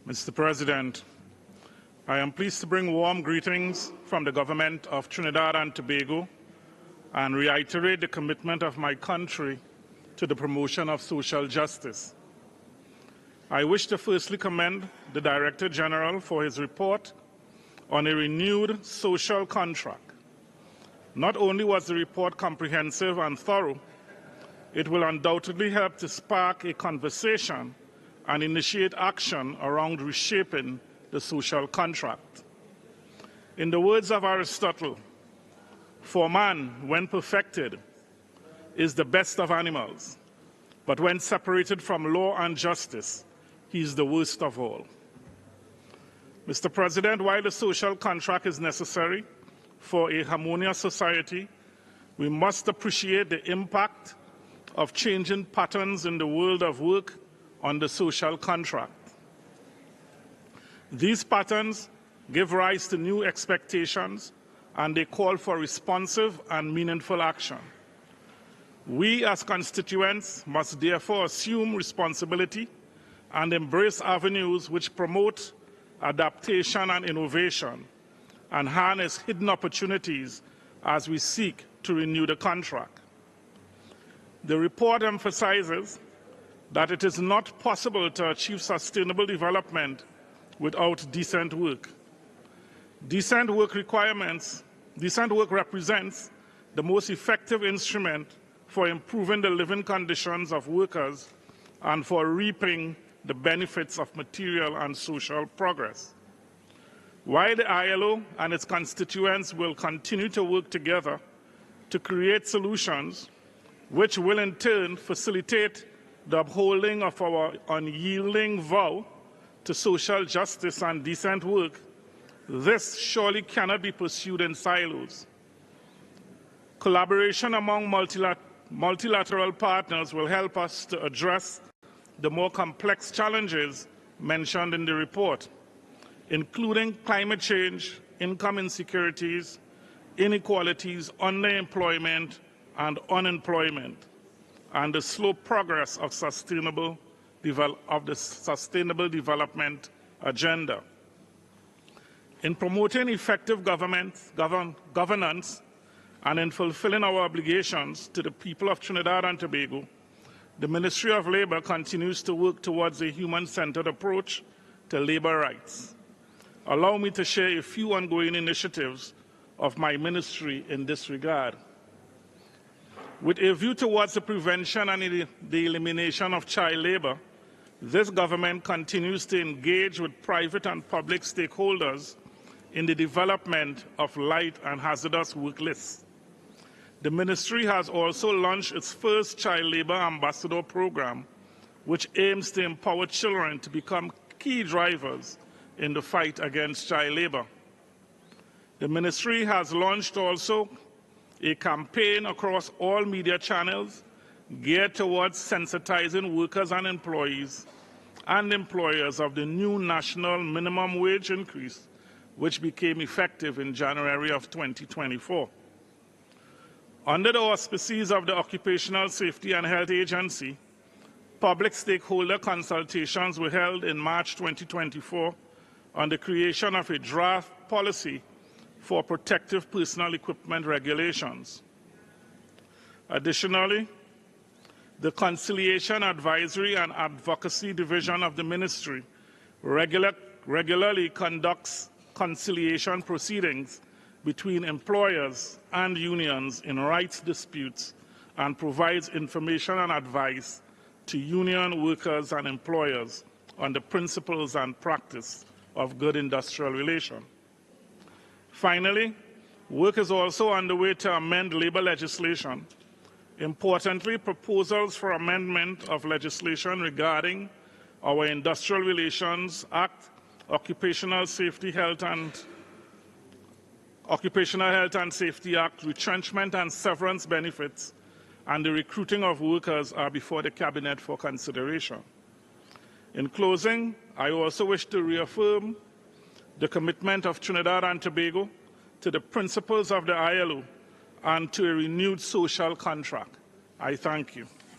Mr. President, I am pleased to bring warm greetings from the Government of Trinidad and Tobago and reiterate the commitment of my country to the promotion of social justice. I wish to firstly commend the Director General for his report on a renewed social contract. Not only was the report comprehensive and thorough, it will undoubtedly help to spark a conversation and initiate action around reshaping the social contract. In the words of Aristotle, "For man, when perfected, is the best of animals, but when separated from law and justice, he is the worst of all." Mr. President, while the social contract is necessary for a harmonious society, we must appreciate the impact of changing patterns in the world of work on the social contract. These patterns give rise to new expectations and they call for responsive and meaningful action. We as constituents must therefore assume responsibility and embrace avenues which promote adaptation and innovation and harness hidden opportunities as we seek to renew the contract. The report emphasizes that it is not possible to achieve sustainable development without decent work. Decent work represents the most effective instrument for improving the living conditions of workers and for reaping the benefits of material and social progress. While the ILO and its constituents will continue to work together to create solutions which will in turn facilitate the upholding of our unyielding vow to social justice and decent work, this surely cannot be pursued in silos. Collaboration among multilateral partners will help us to address the more complex challenges mentioned in the report, including climate change, income insecurities, inequalities, underemployment, and unemployment, and the slow progress of the Sustainable Development Agenda. In promoting effective governance and in fulfilling our obligations to the people of Trinidad and Tobago, the Ministry of Labour continues to work towards a human-centered approach to labour rights. Allow me to share a few ongoing initiatives of my ministry in this regard. With a view towards the prevention and the elimination of child labour, this government continues to engage with private and public stakeholders in the development of light and hazardous work lists. The ministry has also launched its first child labour ambassador program, which aims to empower children to become key drivers in the fight against child labour. The ministry has launched also a campaign across all media channels geared towards sensitizing workers and employees and employers of the new national minimum wage increase, which became effective in January of 2024. Under the auspices of the Occupational Safety and Health Agency, public stakeholder consultations were held in March 2024 on the creation of a draft policy for protective personal equipment regulations. Additionally, the Conciliation Advisory and Advocacy Division of the Ministry regularly conducts conciliation proceedings between employers and unions in rights disputes and provides information and advice to union workers and employers on the principles and practice of good industrial relations. Finally, work is also underway to amend labour legislation. Importantly, proposals for amendment of legislation regarding our Industrial Relations Act, Occupational Health and Safety Act, retrenchment and severance benefits, and the recruiting of workers are before the Cabinet for consideration. In closing, I also wish to reaffirm the commitment of Trinidad and Tobago to the principles of the ILO and to a renewed social contract. I thank you.